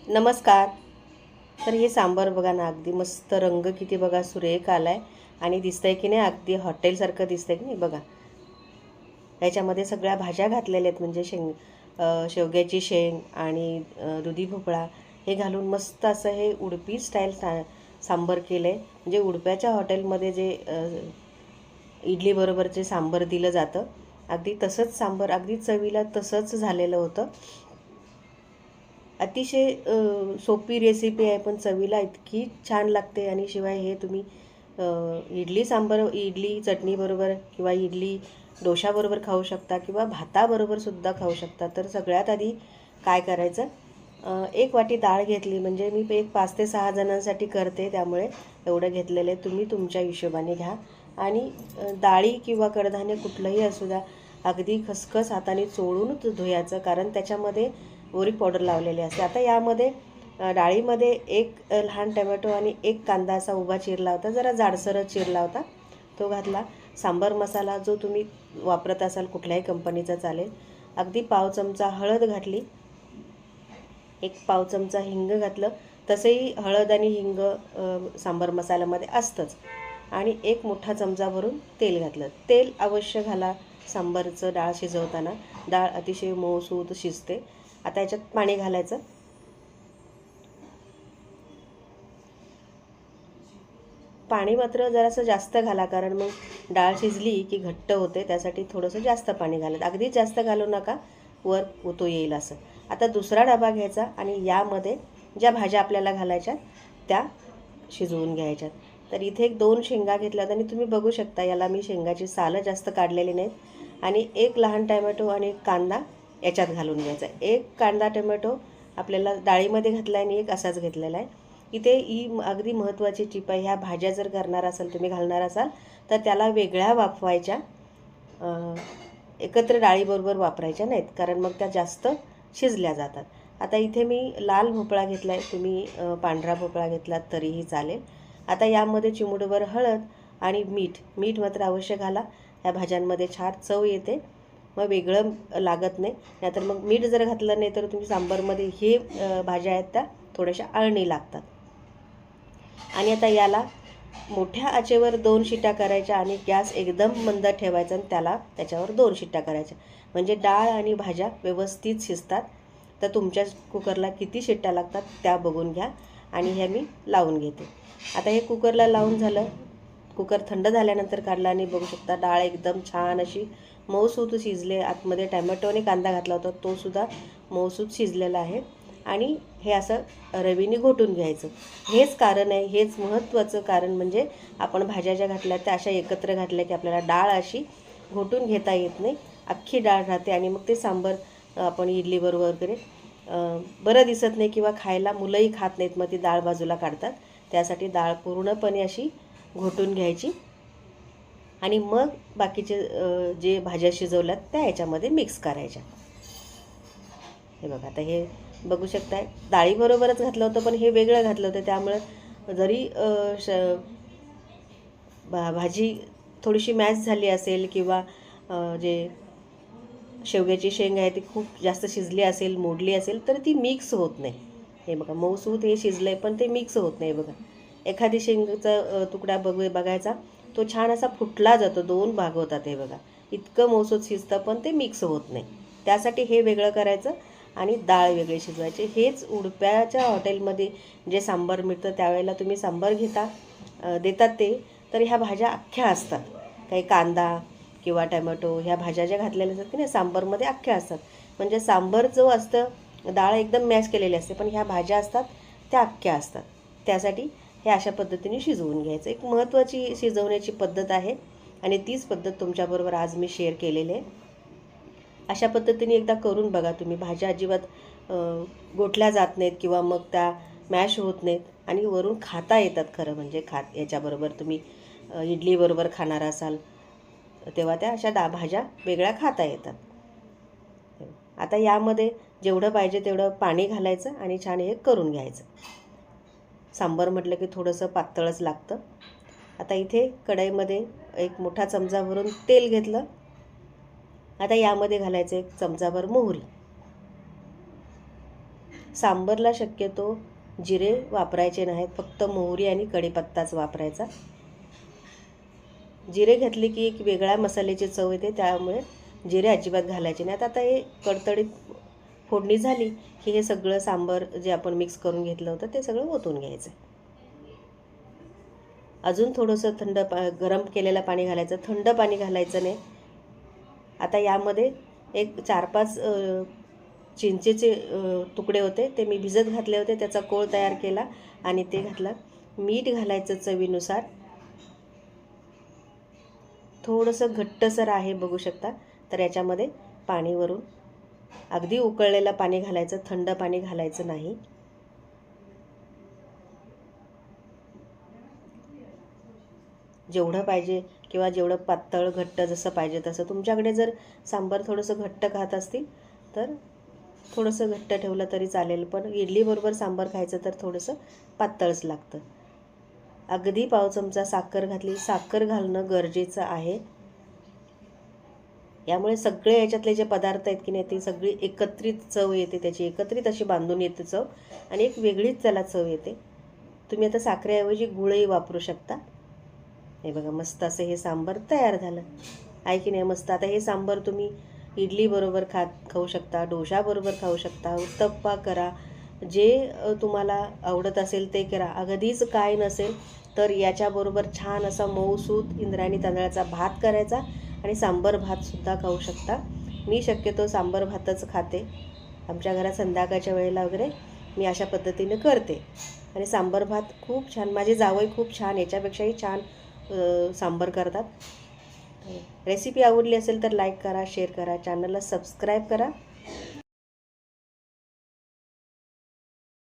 नमस्कार. तर हे सांबार बघा ना, अगदी मस्त रंग किती बघा सुरेख आलाय आणि दिसतंय की नाही, अगदी हॉटेलसारखं दिसतंय की नाही बघा. याच्यामध्ये सगळ्या भाज्या घातलेल्या आहेत, म्हणजे शेवग्याची शेंग आणि दुधी भोपळा हे घालून मस्त असं हे उडपी स्टाईल सांबार केलं आहे. म्हणजे उडप्याच्या हॉटेलमध्ये जे इडली बरोबर जे सांबार दिलं जातं, अगदी तसंच सांबार, अगदी चवीला तसंच झालेलं होतं. अतिशय सोपी रेसिपी आहे, पण चवीला इतकी छान लागते. आणि शिवाय हे तुम्ही इडली सांबार, इडली चटणीबरोबर किंवा इडली डोशाबरोबर खाऊ शकता किंवा भाताबरोबरसुद्धा खाऊ शकता. तर सगळ्यात आधी काय करायचं, एक वाटी डाळ घेतली, म्हणजे मी एक 5 ते 6 जणांसाठी करते, त्यामुळे एवढं घेतलेलं आहे. तुम्ही तुमच्या हिशोबाने घ्या. आणि डाळी किंवा कडधान्य कुठलंही असू द्या, अगदी खसखस हाताने चोळूनच धुयाचं, कारण त्याच्यामध्ये बोरिक पावडर लावलेली असते. आता यामध्ये डाळीमध्ये एक लहान टमॅटो आणि एक कांदा असा उभा चिरला होता, जरा जाडसरच चिरला होता, तो घातला. सांबार मसाला जो तुम्ही वापरत असाल कुठल्याही कंपनीचा चालेल. अगदी पाव चमचा हळद घातली, एक पाव चमचा हिंग घातलं. तसंही हळद आणि हिंग सांबार मसाल्यामध्ये असतंच. आणि एक मोठा चमचा भरून तेल घातलं. तेल अवश्य घाला सांबारचं डाळ शिजवताना. डाळ अतिशय मऊसूत शिजते. आता याच्यात पाणी घालायचं. पाणी मात्र जरासं जास्त घाला, कारण मग डाळ शिजली की घट्ट होते, त्यासाठी थोडंसं जास्त पाणी घालायचं. अगदीच जास्त घालू नका, वर उतो येईल असं. आता दुसरा डबा घ्यायचा आणि यामध्ये ज्या भाज्या आपल्याला घालायच्या त्या शिजवून घ्यायच्यात. तर इथे एक 2 शेंगा घेतल्यात आणि तुम्ही बघू शकता, याला मी शेंगाची सालं जास्त काढलेली नाहीत. आणि एक लहान टमॅटो आणि एक कांदा याच्यात घालून घ्यायचा. एक कांदा टमॅटो आपल्याला डाळीमध्ये घातला आणि एक असाच घेतलेला आहे. इथे ही अगदी महत्त्वाची टिप आहे. ह्या भाज्या जर करणार असाल, तुम्ही घालणार असाल, तर त्याला वेगळ्या वाफवायच्या, एकत्र डाळीबरोबर वापरायच्या नाहीत, कारण मग त्या जास्त शिजल्या जातात. आता इथे मी लाल भोपळा घेतला आहे, तुम्ही पांढरा भोपळा घेतलात तरीही चालेल. आता यामध्ये चिमूटभर हळद आणि मीठ मात्र अवश्य घाला. ह्या भाज्यांमध्ये छान चव येते, मग वेगळं लागत नाही. नाहीतर मग मीठ जर घातलं नाही तर तुम्ही सांबारमध्ये हे भाज्या आहेत त्या थोड्याशा अळणी लागतात. आणि आता याला मोठ्या आचेवर 2 शिट्ट्या करायच्या आणि गॅस एकदम मंद ठेवायचा आणि त्याच्यावर 2 शिट्ट्या करायच्या, म्हणजे डाळ आणि भाज्या व्यवस्थित शिजतात. तर तुमच्या कुकरला किती शिट्ट्या लागतात त्या बघून घ्या. आणि ह्या मी लावून घेते. आता हे कुकरला लावून झालं. कुकर थंड झाल्यानंतर काढला आणि बघू शकता डाळ एकदम छान अशी मऊसूत शिजले. आतमध्ये टॅमॅटो आणि कांदा घातला होता, तोसुद्धा मऊसूत शिजलेला आहे. आणि हे असं रवीने घोटून घ्यायचं. हेच कारण आहे, हेच महत्त्वाचं कारण, म्हणजे आपण भाज्या ज्या घातल्या त्या अशा एकत्र घातल्या की आपल्याला डाळ अशी घोटून घेता येत नाही, अख्खी डाळ राहते. आणि मग ते सांबार आपण इडलीबरोबर वगैरे बरं दिसत नाही किंवा खायला मुलंही खात नाहीत, मग ती डाळ बाजूला काढतात. त्यासाठी डाळ पूर्णपणे अशी घोटून घ्यायची आणि मग बाकीचे जे भाज्या शिजवल्यात त्या याच्यामध्ये मिक्स करायच्या. हे बघा, आता हे बघू शकताय, डाळीबरोबरच घातलं होतं पण हे वेगळं घातलं होतं, त्यामुळं जरी भाजी थोडीशी मॅश झाली असेल किंवा जे शेवग्याची शेंग आहे ती खूप जास्त शिजली असेल, मोडली असेल, तर ती मिक्स होत नाही. हे बघा, मऊसूत हे शिजलं आहे पण ते मिक्स होत नाही. बघा, एखादी शेंगचा तुकडा बघायचा, तो छान असा फुटला जातो, 2 भाग होतात. हे बघा, इतकं मऊसूत शिजतं पण ते मिक्स होत नाही. त्यासाठी हे वेगळं करायचं आणि डाळ वेगळी शिजवायची. हेच उडप्याच्या हॉटेलमध्ये जे सांबार मिळतं त्यावेळेला तुम्ही सांबार देतात ते, तर ह्या भाज्या अख्ख्या असतात. काही कांदा किंवा टमॅटो ह्या भाज्या ज्या घातलेल्या असतात की नाही सांबारमध्ये अख्ख्या असतात. म्हणजे सांबार जो असतं डाळ एकदम मॅश केलेली असते, पण ह्या भाज्या असतात त्या अख्ख्या असतात. त्यासाठी हे अशा पद्धतीने शिजवून घ्यायचं. एक महत्त्वाची शिजवण्याची पद्धत आहे आणि तीच पद्धत तुमच्याबरोबर आज मी शेअर केलेली आहे. अशा पद्धतीने एकदा करून बघा तुम्ही. भाज्या अजिबात गोठल्या जात नाहीत किंवा मग त्या मॅश होत नाहीत आणि वरून खाता येतात. खरं म्हणजे याच्याबरोबर तुम्ही इडलीबरोबर खाणार असाल तेव्हा त्या अशा भाज्या वेगळ्या खाता येतात. आता यामध्ये जेवढं पाहिजे तेवढं पाणी घालायचं आणि छान हे करून घ्यायचं. सांबार म्हटलं की थोडंसं पातळच लागतं. आता इथे कढईमध्ये एक मोठा चमचा भरून तेल घेतलं. आता यामध्ये घालायचं 1 चमचाभर मोहरी सांबरला शक्यतो जिरे वापरायचे नाहीत, फक्त मोहरी आणि कढीपत्ताच वापरायचा. जिरे घातले की एक वेगळ्या मसाल्याची चव येते, त्यामुळे जिरे अजिबात घालायचे नाहीत. आता हे कडतडीत फोडणी झाली की हे सगळं सांबर जे आपण मिक्स करून घेतलं होतं ते सगळं ओतून घ्यायचं. अजून थोडंसं गरम केलेलं पाणी घालायचं, थंड पाणी घालायचं नाही. आता यामध्ये एक 4-5 चिंचेचे तुकडे होते, ते मी भिजत घातले होते, त्याचा कोळ तयार केला आणि ते घातला. मीठ घालायचं चवीनुसार. थोडंसं घट्टसर आहे बघू शकता, तर याच्यामध्ये पाणी वरून अगदी उकळलेलं पाणी घालायचं, थंड पाणी घालायचं नाही. जेवढं पाहिजे किंवा जेवढं पातळ घट्ट जसं पाहिजे तसं. तुमच्याकडे जर सांबार थोडंसं घट्ट खात असतील तर थोडंसं घट्ट ठेवलं तरी चालेल, पण इडलीबरोबर सांबार खायचं तर थोडंसं पातळच लागतं. अगदी पाव चमचा साखर घातली. साखर घालणं गरजेचं आहे, यामुळे सगळे याच्यातले जे पदार्थ आहेत की नाही ती सगळी एकत्रित चव येते, त्याची एकत्रित अशी बांधून येते चव आणि एक वेगळीच त्याला चव येते. तुम्ही आता साखरेऐवजी गुळही वापरू शकता. हे बघा मस्त असं हे सांबार तयार झालं आहे की नाही, मस्त. आता हे सांबार तुम्ही इडलीबरोबर खाऊ शकता, डोशाबरोबर खाऊ शकता, उत्तप्पा करा, जे तुम्हाला आवडत असेल ते करा. अगदीच काय नसेल तर याच्याबरोबर छान असा मऊसूत इंद्रायणी तांदळाचा भात करायचा आणि सांबर भातसुद्धा खाऊ शकता. मी शक्यतो सांबर भातच खाते. आमच्या घरात संध्याकाळच्या वेळेला वगैरे मी अशा पद्धतीने करते आणि सांबर भात खूप छान. माझे जावई खूप छान, याच्यापेक्षाही छान सांबर करतात. रेसिपी आवडली असेल तर लाईक करा, शेअर करा, चॅनलला सबस्क्राईब करा.